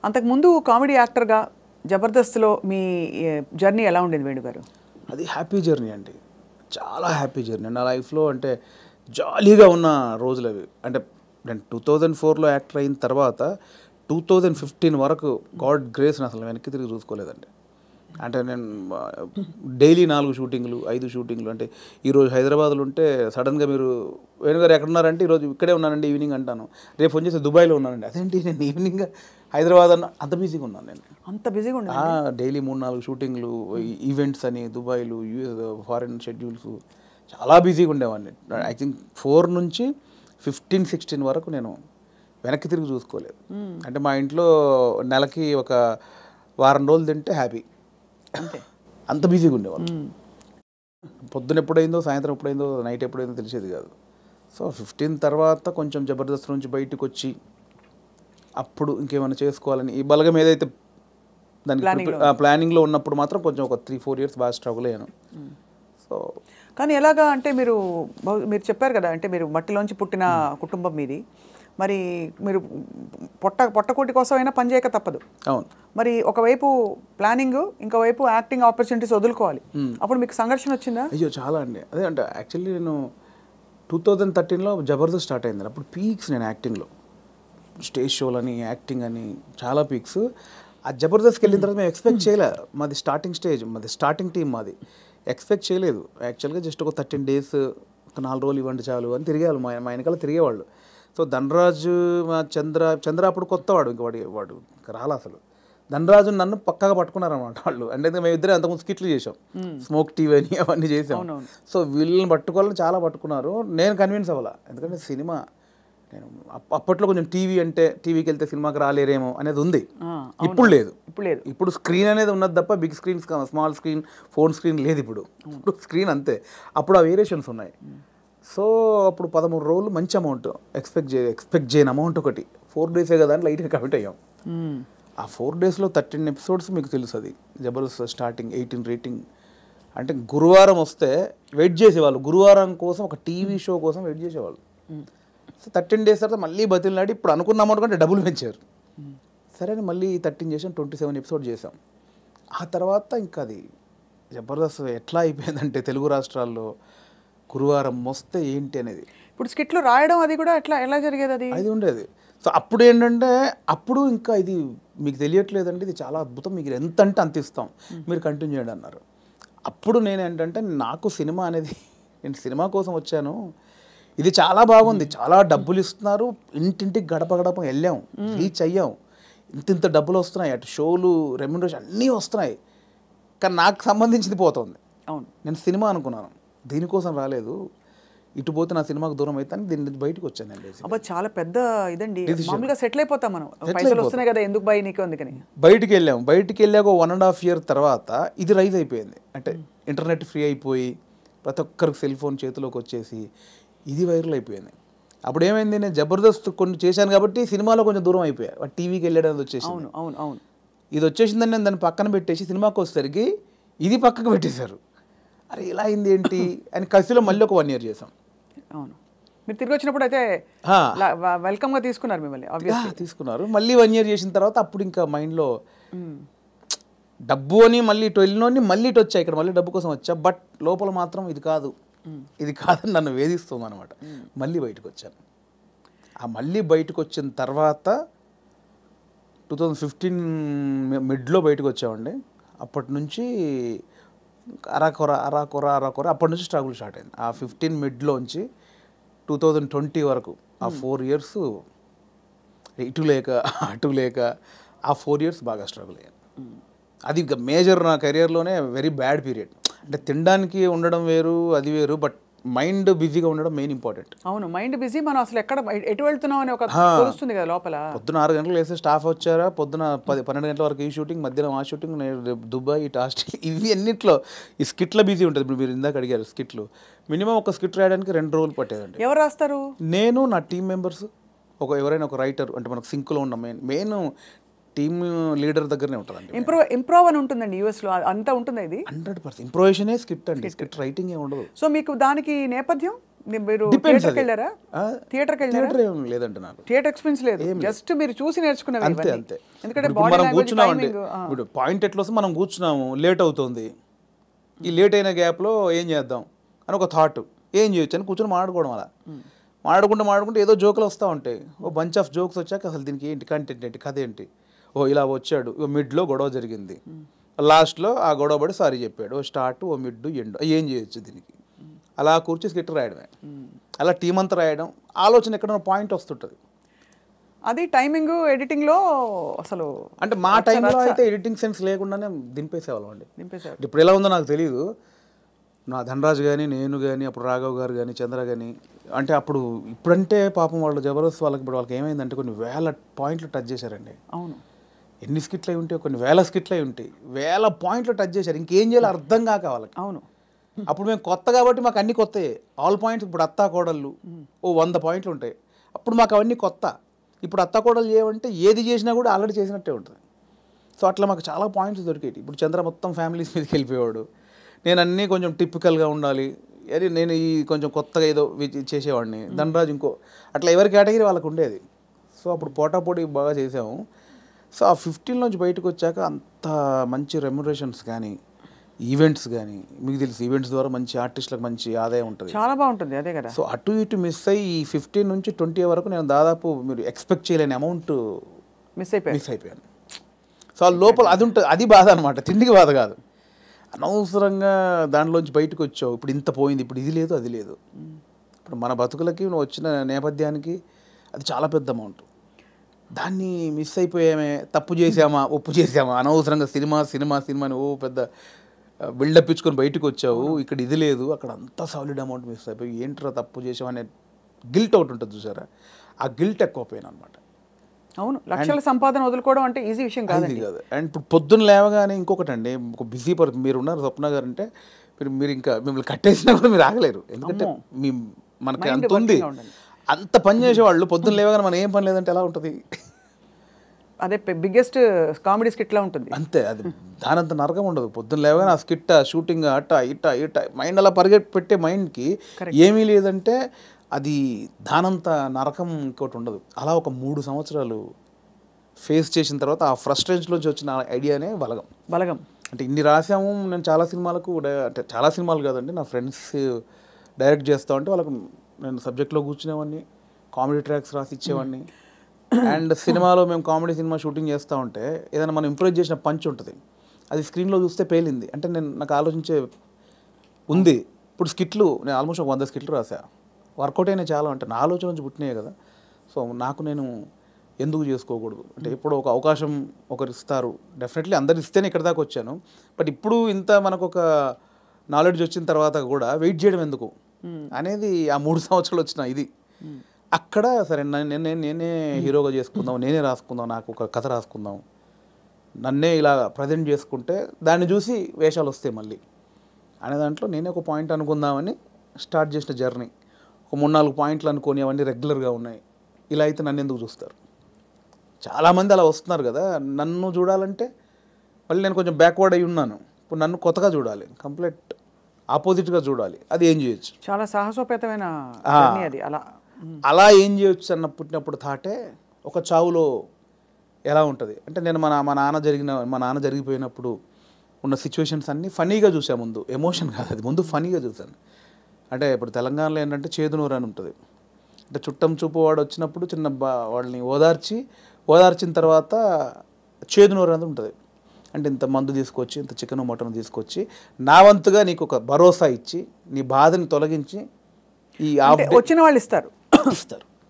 అంతకుముందు కామెడీ యాక్టర్గా జబర్దస్త్లో మీ జర్నీ ఎలా ఉండేది వేణు గారు? అది హ్యాపీ జర్నీ అండి. చాలా హ్యాపీ జర్నీ నా లైఫ్లో. అంటే జాలీగా ఉన్న రోజులు అవి. అంటే నేను 2004లో యాక్టర్ అయిన తర్వాత 2015 వరకు గాడ్ గ్రేస్ని అసలు వెనక్కి తిరిగి చూసుకోలేదండి. అంటే నేను డైలీ 4 షూటింగ్లు 5 షూటింగ్లు. అంటే ఈరోజు హైదరాబాద్లో ఉంటే సడన్గా మీరు వేణుగారు ఎక్కడున్నారంటే ఈరోజు ఇక్కడే ఉన్నానండి ఈవినింగ్ అంటాను. రేపు ఫోన్ చేస్తే దుబాయ్లో ఉన్నానండి. అదేంటి నేను ఈవినింగ్ హైదరాబాద్ అన్న అంత బిజీగా ఉన్నాను నేను. అంత బిజీగా ఉండే డైలీ 3-4 షూటింగ్లు, ఈవెంట్స్ అని దుబాయ్లు, ఫారిన్ షెడ్యూల్స్, చాలా బిజీగా ఉండేవాడిని. ఐ థింక్ 4 నుంచి 15-16 వరకు నేను వెనక్కి తిరిగి చూసుకోలేదు. అంటే మా ఇంట్లో నెలకి ఒక వారం రోజులు తింటే హ్యాపీ, అంతే. అంత బిజీగా ఉండేవాళ్ళు. పొద్దున ఎప్పుడైందో, సాయంత్రం ఎప్పుడైందో, నైట్ ఎప్పుడైందో తెలిసేది కాదు. సో 15 తర్వాత కొంచెం జబర్దస్త్ నుంచి బయటకు వచ్చి అప్పుడు ఇంకేమైనా చేసుకోవాలని ఈ బలగం ఏదైతే దానికి ప్లానింగ్లో ఉన్నప్పుడు మాత్రం కొంచెం ఒక 3-4 ఇయర్స్ బాగా స్ట్రగుల్ అయ్యాను. సో కానీ ఎలాగా అంటే మీరు చెప్పారు కదా, అంటే మీరు మట్టిలోంచి పుట్టిన కుటుంబం మీది. మరి మీరు పొట్టకోటి కోసం అయినా పని చేయక తప్పదు. అవును. మరి ఒకవైపు ప్లానింగ్, ఇంకోవైపు యాక్టింగ్ ఆపర్చునిటీస్ వదులుకోవాలి. అప్పుడు మీకు సంఘర్షణ వచ్చిందా? అయ్యో చాలా అండి. అదే అంటే యాక్చువల్లీ నేను 2013లో జబర్దస్త్ స్టార్ట్ అయింది. అప్పుడు పీక్స్ నేను యాక్టింగ్లో, స్టేజ్ షోలని, యాక్టింగ్ అని చాలా పీక్స్. ఆ జబర్దస్త్కి వెళ్ళిన తర్వాత మేము ఎక్స్పెక్ట్ చేయలే. మాది స్టార్టింగ్ స్టేజ్, మాది స్టార్టింగ్ టీం, మాది ఎక్స్పెక్ట్ చేయలేదు. యాక్చువల్గా జస్ట్ ఒక 13 days, ఒక 4 రోజులు ఇవ్వండి చాలు అని తిరిగేవాళ్ళు. మా వెనకాల తిరిగేవాళ్ళు. సో ధనరాజు, మా చంద్ర అప్పుడు కొత్తవాడు, ఇంక వాడు రాలా అసలు. ధనరాజు నన్ను పక్కగా పట్టుకున్నారన్నమాట వాళ్ళు. అంటే మేము ఇద్దరే అంతకుముందు స్కిట్లు చేసాం, స్మోక్ టీవీ అని అవన్నీ చేసాం. సో వీళ్ళని పట్టుకోవాలని చాలా పట్టుకున్నారు. నేను కన్విన్స్ అవ్వాల, ఎందుకంటే సినిమా నేను అప్పట్లో కొంచెం టీవీకి వెళ్తే సినిమాకి రాలేరేమో అనేది ఉంది. ఇప్పుడు లేదు. ఇప్పుడు స్క్రీన్ అనేది ఉన్నది తప్ప big screen, small screen, phone screen లేదు. ఇప్పుడు స్క్రీన్ అంతే. అప్పుడు ఆ వేరియేషన్స్ ఉన్నాయి. సో అప్పుడు 13 రోజులు మంచి అమౌంట్ ఎక్స్పెక్ట్ చేయని అమౌంట్ ఒకటి. 4 days కదా అని లైట్గా కమిట్ అయ్యాం. ఆ 4 daysలో 13 episodes మీకు తెలుసు. అది జబర్దస్త్ స్టార్టింగ్ 18 రేటింగ్. అంటే గురువారం వస్తే వెయిట్ చేసేవాళ్ళు, గురువారం కోసం ఒక టీవీ షో కోసం వెయిట్ చేసేవాళ్ళు. సో 13 days తర్వాత మళ్ళీ బతిలాడి ఇప్పుడు అనుకున్న అమౌంట్ కంటే డబుల్ పెంచారు. సరే అని మళ్ళీ 13 చేసాం, 27 episodes చేసాం. ఆ తర్వాత ఇంకా అది జబర్దస్త్ ఎట్లా అయిపోయిందంటే తెలుగు రాష్ట్రాల్లో గురువారం వస్తే ఏంటి అనేది. ఇప్పుడు స్కిట్లు రాయడం అది కూడా ఎలా జరిగేది? అది ఉండేది. సో అప్పుడు ఏంటంటే అప్పుడు ఇంకా ఇది మీకు తెలియట్లేదండి, ఇది చాలా అద్భుతం, మీకు ఎంత అంటే అంత ఇస్తాం, మీరు కంటిన్యూ చేయండి అన్నారు. అప్పుడు నేను ఏంటంటే నాకు సినిమా అనేది, నేను సినిమా కోసం వచ్చాను, ఇది చాలా బాగుంది, చాలా డబ్బులు ఇస్తున్నారు, ఇంటింటికి గడప గడప వెళ్ళాం, రీచ్ అయ్యాం, ఇంత డబ్బులు వస్తున్నాయి, అటు షోలు, రెమ్యునరేషన్ అన్నీ వస్తున్నాయి, కానీ నాకు సంబంధించింది పోతుంది. అవును, నేను సినిమా అనుకున్నాను, దీనికోసం రాలేదు, ఇటు పోతే నా సినిమాకు దూరం అవుతాను, దీని బయటకు వచ్చాను అండి. అబ్బా చాలా పెద్ద ఇదండి. మామూలుగా సెటిల్ అయిపోతాం మనం, పైసలు వస్తున్నాయి కదా ఎందుకు బై నీకు అందుకని బయటికి వెళ్ళాక 1.5 year తర్వాత ఇది రైజ్ అయిపోయింది. అంటే ఇంటర్నెట్ ఫ్రీ అయిపోయి ప్రతి ఒక్కరికి సెల్ ఫోన్ చేతిలోకి వచ్చేసి ఇది వైరల్ అయిపోయింది. అప్పుడు ఏమైంది, నేను జబర్దస్త్ కొన్ని చేశాను కాబట్టి సినిమాలో కొంచెం దూరం అయిపోయా, టీవీకి వెళ్ళడం వచ్చేసి. అవును ఇది వచ్చేసిందని నేను దాన్ని పక్కన పెట్టేసి సినిమాకి వచ్చేసరికి ఇది పక్కకు పెట్టేశారు. అరే ఇలా అయింది ఏంటి అని కసిలో మళ్ళీ ఒక 1 year చేసాం. అవును, మీరు తిరిగి వచ్చినప్పుడు అయితే వెల్కమ్గా తీసుకున్నారు మిమ్మల్ని, తీసుకున్నారు. మళ్ళీ 1 year చేసిన తర్వాత అప్పుడు ఇంకా మైండ్లో డబ్బు అని మళ్ళీ ఇటు వెళ్ళినోని మళ్ళీ ఇటు వచ్చా, ఇక్కడ మళ్ళీ డబ్బు కోసం వచ్చా, బట్ లోపల మాత్రం ఇది కాదని నన్ను వేధిస్తుంది అనమాట. మళ్ళీ బయటకు వచ్చాను. ఆ మళ్ళీ బయటకు వచ్చిన తర్వాత 2015 మిడ్లో బయటకు వచ్చామండి. అప్పటి నుంచి అరాకొర అప్పటి నుంచి స్ట్రగుల్ స్టార్ట్ అయింది. ఆ 15 మిడ్లోంచి 2020 వరకు ఆ 4 years ఇటు లేక అటు లేక ఆ 4 years బాగా స్ట్రగుల్ అయ్యాను. అది మేజర్ నా కెరియర్లోనే వెరీ బ్యాడ్ పీరియడ్. అంటే తినడానికి ఉండడం వేరు, అది వేరు, బట్ మైండ్ బిజీగా ఉండడం మెయిన్ ఇంపార్టెంట్. అవును, మైండ్ బిజీ, మనం అసలు ఎటు వెళ్తున్నాం అని ఒక తెలుస్తుంది కదా లోపల. పొద్దున 6 గంటలకు వేస్తే స్టాఫ్ వచ్చారా, పొద్దున 12 గంటల వరకు ఈ షూటింగ్, మధ్యాహ్నం ఆ షూటింగ్, దుబాయ్, ఇటు ఆస్ట్రేలియా, ఇవి అన్నిట్లో ఈ స్కిట్ల బిజీ ఉంటుంది. ఇప్పుడు మీరు ఇందాక అడిగారు స్కిట్లు, మినిమం ఒక స్కిట్ రాయడానికి 2 రోజులు పట్టేదండి. ఎవరు రాస్తారు? నేను, నా టీమ్ మెంబర్స్, ఎవరైనా ఒక రైటర్, అంటే మనకు సింక్లో ఉన్న మెయిన్ టీమ్ లీడర్ దగ్గరనే ఉంటుందండి. ఇంప్రూవ్ అని ఉంటుందండి యూఎస్లో, అంతా ఉంటుంది. ఇది 100% ఇంప్రూవేషనే స్క్రిప్ట్ అండి, స్క్రిప్ట్ రైటింగ్ ఏ ఉండదు. సో మీకు దానికి నేపథ్యం మీరు Depends థియేటర్కి అది. వెళ్ళారా? థియేటర్కి వెళ్ళారా? థియేటర్ ఏం లేదంటే నాకు థియేటర్ ఎక్స్పీరియన్స్ లేదు, జస్ట్ మీరు చూసి నేర్చుకున్నవి అంతే ఇవన్నీ. అంతే. ఎందుకంటే ఇప్పుడు బాడీ మనం లాంగ్వేజ్, కూర్చున్నామండి, టైమింగ్. ఇప్పుడు పాయింట్ ఎట్లా వస్తే మనం కూర్చున్నాము, లేట్ అవుతుంది, ఈ లేట్ అయిన గ్యాప్లో ఏం చేద్దాం అని ఒక థాట్, ఏం చేయొచ్చు అని కూర్చొని మాట్లాడుకోవడం. అలా మాట్లాడుకుంటే ఏదో జోకులు వస్తూ ఉంటాయి. ఓ బంచ్ ఆఫ్ జోక్స్ వచ్చాక అసలు దీనికి ఏంటి కంటెంట్ ఏంటి, కథ ఏంటి, ఓ ఇలా వచ్చాడు, ఓ మిడ్లో గొడవ జరిగింది, లాస్ట్లో ఆ గొడవ పడి సారీ చెప్పాడు, ఓ స్టార్ట్, ఓ మిడ్, ఎండ్, ఏం చేయొచ్చు దీనికి. అలా కూర్చి స్కిట్ రాయడమే, అలా టీం అంతా రాయడం, ఆలోచన ఎక్కడైనా పాయింట్ వస్తుంటుంది. అది టైమింగ్ ఎడిటింగ్లో అసలు అంటే మా టైంలో అయితే ఎడిటింగ్ సెన్స్ లేకుండానే దింపేసేవాళ్ళం అండి. నింపేశారు. ఇప్పుడు ఎలా ఉందో నాకు తెలియదు. నా ధనరాజు కానీ, నేను కానీ, అప్పుడు రాఘవ్ గారు కానీ, చంద్ర కానీ, అంటే అప్పుడు ఇప్పుడంటే పాపం వాళ్ళు జబర్దస్త్ వాళ్ళకి ఇప్పుడు వాళ్ళకి ఏమైందంటే కొన్ని వేల పాయింట్లు టచ్ చేశారండి. అవును. ఎన్ని స్కిట్లు అయి ఉంటాయి, కొన్ని వేల స్కిట్లు అయి ఉంటాయి, వేల పాయింట్లు టచ్ చేశారు. ఇంకేం చేయాలో అర్థం కాక వాళ్ళకి. అవును. అప్పుడు మేము కొత్త కాబట్టి మాకు అన్ని కొత్తయే, ఆల్ పాయింట్స్. ఇప్పుడు అత్తా కోడళ్ళు ఓ 100 పాయింట్లు ఉంటాయి, అప్పుడు మాకు అవన్నీ కొత్త. ఇప్పుడు అత్తా కోడలు చేయమంటే ఏది చేసినా కూడా ఆల్రెడీ చేసినట్టే ఉంటుంది. సో అట్లా మాకు చాలా పాయింట్స్ దొరికేవి. ఇప్పుడు చంద్ర మొత్తం ఫ్యామిలీస్ మీదకి వెళ్ళిపోయేవాడు, నేను అన్నీ కొంచెం టిపికల్గా ఉండాలి, అరే నేను ఈ కొంచెం కొత్తగా ఏదో చేసేవాడిని, ధనరాజు ఇంకో, అట్లా ఎవరి కేటగిరీ వాళ్ళకు ఉండేది. సో అప్పుడు పోటాపోటీ బాగా చేసాము. సో ఆ 15 నుంచి బయటకు వచ్చాక అంత మంచి రెమ్యునరేషన్స్ కానీ, ఈవెంట్స్ కానీ, మీకు తెలుసు ఈవెంట్స్ ద్వారా మంచి ఆర్టిస్టులకు మంచి ఆదాయం ఉంటుంది, చాలా బాగుంటుంది. అదే కదా. సో అటు ఇటు మిస్ అయ్యి ఈ 15 నుంచి 20 వరకు నేను దాదాపు మీరు ఎక్స్పెక్ట్ చేయలేని అమౌంట్ మిస్ అయిపోయాను. సో ఆ లోపల అది ఉంటుంది, అది బాధ అనమాట, తిండికి బాధ కాదు. అనవసరంగా దాంట్లోంచి బయటకు వచ్చావు, ఇప్పుడు ఇంత పోయింది, ఇప్పుడు ఇది లేదు అది లేదు. ఇప్పుడు మన బతుకులకి నువ్వు వచ్చిన నేపథ్యానికి అది చాలా పెద్ద అమౌంట్. దాన్ని మిస్ అయిపోయామే, తప్పు చేసామా, ఒప్పు చేసామా, అనవసరంగా సినిమాని ఓ పెద్ద బిల్డప్ ఇచ్చుకొని బయటకు వచ్చావు, ఇక్కడ ఇది లేదు, అక్కడ అంతా సాలిడ్ అమౌంట్ మిస్ అయిపోయి ఏంట్రా తప్పు చేసామనే గిల్ట్ ఒకటి ఉంటుంది చూసారా, ఆ గిల్ట్ ఎక్కువ పోయినా అనమాట. అవును, లక్షల సంపాదన వదులుకోవడం అంటే ఈజీ విషయం కాదు. అండ్ ఇప్పుడు పొద్దున్న లేవగానే ఇంకొకటి అండి, ఒక బిజీ పర్సన్ మీరు ఉన్నారు స్వప్న గారు అంటే, మీరు ఇంకా మిమ్మల్ని కట్టేసినా కూడా మీరు ఆగలేరు, ఎందుకంటే మనకి అంత ఉంది, అంత పని చేసేవాళ్ళు పొద్దున్న లేవగానే మనం ఏం పని లేదంటే ఎలా ఉంటుంది. అదే బిగ్గెస్ట్ కామెడీ స్కిట్లా ఉంటుంది. అంతే, అది దానంత నరకం ఉండదు. పొద్దున్న లేవగానే ఆ స్కిట్, షూటింగ్, అట్ట ఇట్ట మైండ్ అలా పెట్టే మైండ్కి ఏమీ లేదంటే అది దానంత నరకం ఇంకోటి ఉండదు. అలా ఒక 3 సంవత్సరాలు ఫేస్ చేసిన తర్వాత ఆ ఫ్రస్ట్రేషన్లోంచి వచ్చిన ఐడియానే బలగం. అంటే ఇన్ని రాసాము, నేను చాలా సినిమాలకు, అంటే చాలా సినిమాలు కాదండి, నా ఫ్రెండ్స్ డైరెక్ట్ చేస్తా ఉంటే వాళ్ళకు నేను సబ్జెక్ట్లో కూర్చునేవాడిని, కామెడీ ట్రాక్స్ రాసి ఇచ్చేవాడిని. అండ్ సినిమాలో మేము కామెడీ సినిమా షూటింగ్ చేస్తూ ఉంటే ఏదైనా మనం ఇంప్రూవ్ చేసిన పంచ్ ఉంటుంది, అది స్క్రీన్లో చూస్తే పేలింది అంటే నాకు ఆలోచించే ఉంది. ఇప్పుడు స్కిట్లు నేను ఆల్మోస్ట్ 100 స్కిట్లు రాసా, వర్కౌట్ అయినా చాలా, అంటే నా ఆలోచన నుంచి పుట్టినాయి కదా. సో నాకు నేను ఎందుకు చేసుకోకూడదు, అంటే ఎప్పుడు ఒక అవకాశం ఒకరు ఇస్తారు, డెఫినెట్లీ అందరు ఇస్తేనే ఇక్కడ దాకా వచ్చాను. బట్ ఇప్పుడు ఇంత మనకు ఒక నాలెడ్జ్ వచ్చిన తర్వాత కూడా వెయిట్ చేయడం ఎందుకు అనేది ఆ 3 సంవత్సరాలు వచ్చిన ఇది. అక్కడ సరే నేనే హీరోగా చేసుకుందాం, నేనే రాసుకుందాం, నాకు ఒక కథ రాసుకుందాం, నన్నే ఇలా ప్రజెంట్ చేసుకుంటే దాన్ని చూసి వేషాలు వస్తాయి మళ్ళీ అనే దాంట్లో నేనే ఒక పాయింట్ అనుకుందామని స్టార్ట్ చేసిన జర్నీ. ఒక 3-4 పాయింట్లు అనుకొని అవన్నీ రెగ్యులర్గా ఉన్నాయి. ఇలా అయితే నన్ను ఎందుకు చూస్తారు, చాలామంది అలా వస్తున్నారు కదా, నన్ను చూడాలంటే మళ్ళీ నేను కొంచెం బ్యాక్వర్డ్ అయి ఉన్నాను, ఇప్పుడు నన్ను కొత్తగా చూడాలి, కంప్లీట్ ఆపోజిట్గా చూడాలి, అది ఏం చేయొచ్చు, చాలా సాహసోపేతమైన జర్నీ అది. అలా ఏం చేయొచ్చు అన్న పుట్టినప్పుడు థాటే ఒక చావులో ఎలా ఉంటుంది అంటే, నేను మా నాన్న జరిగిపోయినప్పుడు ఉన్న సిచ్యువేషన్స్ అన్నీ ఫనీగా చూసాను. ముందు ఎమోషన్ కాదు, అది ముందు ఫనీగా చూశాను. అంటే ఇప్పుడు తెలంగాణలో ఏంటంటే చేదునూరు అని ఉంటుంది, అంటే చుట్టం చూపు వాడు వచ్చినప్పుడు వాళ్ళని ఓదార్చిన తర్వాత చేదునూరు అనేది ఉంటుంది. అంటే ఇంత మందు తీసుకొచ్చి, ఇంత చికెన్ మటన్ తీసుకొచ్చి నా వంతుగా నీకు ఒక భరోసా ఇచ్చి నీ బాధని తొలగించి ఈ వచ్చిన వాళ్ళు ఇస్తారు.